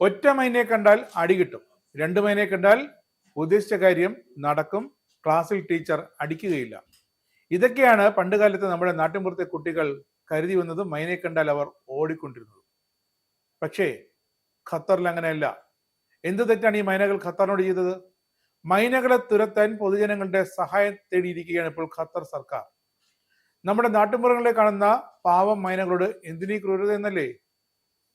ഒറ്റ മൈനയെ കണ്ടാൽ അടി കിട്ടും, രണ്ട് മൈനയെ കണ്ടാൽ ഉദ്ദേശിച്ച കാര്യം നടക്കും, ക്ലാസ്സിൽ ടീച്ചർ അടിക്കുകയില്ല. ഇതൊക്കെയാണ് പണ്ട് കാലത്ത് നമ്മുടെ നാട്ടിൻപുറത്തെ കുട്ടികൾ കരുതി വന്നതും മൈനയെ കണ്ടാൽ അവർ ഓടിക്കൊണ്ടിരുന്നതും. പക്ഷേ ഖത്തറിൽ അങ്ങനെയല്ല. എന്ത് തെറ്റാണ് ഈ മൈനകൾ ഖത്തറിനോട് ചെയ്തത്? മൈനകളെ തുരത്താൻ പൊതുജനങ്ങളുടെ സഹായം തേടിയിരിക്കുകയാണ് ഇപ്പോൾ ഖത്തർ സർക്കാർ. നമ്മുടെ നാട്ടുമ്പുറങ്ങളിൽ കാണുന്ന പാവം മൈനകളോട് എന്തിനീ ക്രൂരത എന്നല്ലേ?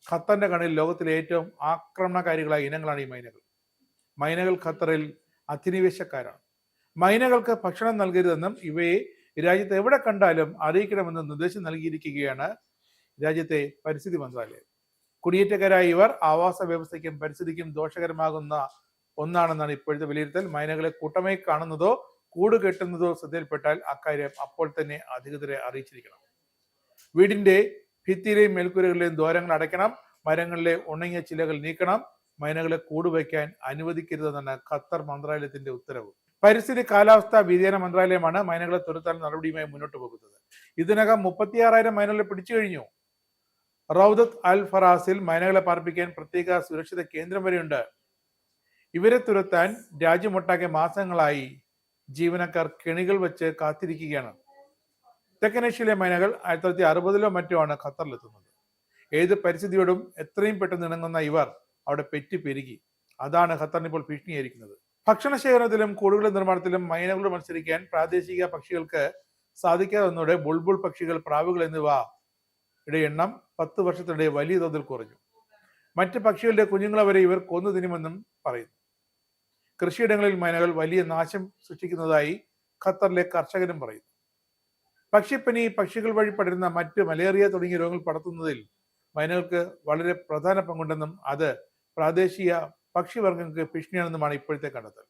ഖത്തറിന്റെ കണ്ണിൽ ലോകത്തിലെ ഏറ്റവും ആക്രമണകാരികളായ ഇനങ്ങളാണ് ഈ മൈനകൾ. മൈനകൾ ഖത്തറിൽ അധിനിവേശക്കാരാണ്. മൈനകൾക്ക് ഭക്ഷണം നൽകരുതെന്നും ഇവയെ രാജ്യത്ത് എവിടെ കണ്ടാലും അറിയിക്കണമെന്നും നിർദ്ദേശം നൽകിയിരിക്കുകയാണ് രാജ്യത്തെ പരിസ്ഥിതി മന്ത്രാലയം. കുടിയേറ്റക്കാരായ ഇവർ ആവാസ വ്യവസ്ഥയ്ക്കും പരിസ്ഥിതിക്കും ദോഷകരമാകുന്ന ഒന്നാണെന്നാണ് ഇപ്പോഴത്തെ വിലയിരുത്തൽ. മൈനകളെ കൂട്ടമായി കാണുന്നതോ കൂട് കെട്ടുന്നതോ ശ്രദ്ധയിൽപ്പെട്ടാൽ അക്കാര്യം അപ്പോൾ തന്നെ അധികൃതരെ അറിയിച്ചിരിക്കണം. വീടിന്റെ ഭിത്തിയിലെയും മേൽക്കൂരകളിലെയും ദ്വാരങ്ങൾ അടയ്ക്കണം, മരങ്ങളിലെ ഉണങ്ങിയ ചിലകൾ നീക്കണം, മൈനകളെ കൂടുവയ്ക്കാൻ അനുവദിക്കരുതെന്നാണ് ഖത്തർ മന്ത്രാലയത്തിന്റെ ഉത്തരവ്. പരിസ്ഥിതി കാലാവസ്ഥാ വ്യതിയാന മന്ത്രാലയമാണ് മൈനകളെ തുരത്താൻ നടപടിയുമായി മുന്നോട്ട് പോകുന്നത്. ഇതിനകം 36,000 മൈനകളെ പിടിച്ചു കഴിഞ്ഞു. റൗദത്ത് അൽ ഫറാസിൽ മൈനകളെ പാർപ്പിക്കാൻ പ്രത്യേക സുരക്ഷിത കേന്ദ്രം വരെയുണ്ട്. ഇവരെ തുരത്താൻ രാജ്യമൊട്ടാകെ മാസങ്ങളായി ജീവനക്കാർ കെണികൾ വെച്ച് കാത്തിരിക്കുകയാണ്. തെക്കനേഷ്യയിലെ മൈനകൾ 1960-ലോ മറ്റോ ആണ് ഖത്തറിലെത്തുന്നത്. ഏത് പരിസ്ഥിതിയോടും എത്രയും പെട്ടെന്ന് ഇണങ്ങുന്ന ഇവർ അവിടെ പെറ്റി പെരുകി. അതാണ് ഖത്തറിന് ഇപ്പോൾ ഭീഷണിയായിരിക്കുന്നത്. ഭക്ഷണ ശേഖരണത്തിലും കൂടുകളുടെ നിർമ്മാണത്തിലും മൈനകളോട് മത്സരിക്കാൻ പ്രാദേശിക പക്ഷികൾക്ക് സാധിക്കാതെ വന്നതോടെ ബുൾബുൾ പക്ഷികൾ, പ്രാവുകൾ എന്നിവയുടെ എണ്ണം 10 വർഷത്തിനിടെ വലിയ തോതിൽ കുറഞ്ഞു. മറ്റ് പക്ഷികളുടെ കുഞ്ഞുങ്ങളെ വരെ ഇവർ കൊന്നു തിന്നുമെന്നും പറയുന്നു. കൃഷിയിടങ്ങളിൽ മൈനകൾ വലിയ നാശം സൃഷ്ടിക്കുന്നതായി ഖത്തറിലെ കർഷകരും പറയുന്നു. പക്ഷിപ്പനി, പക്ഷികൾ വഴി പടരുന്ന മറ്റ് മലേറിയ തുടങ്ങിയ രോഗങ്ങൾ പടർത്തുന്നതിൽ മൈനകൾക്ക് വളരെ പ്രധാന പങ്കുണ്ടെന്നും അത് പ്രാദേശിക പക്ഷിവർഗങ്ങൾക്ക് ഭീഷണിയാണെന്നുമാണ് ഇപ്പോഴത്തെ കണ്ടെത്തൽ.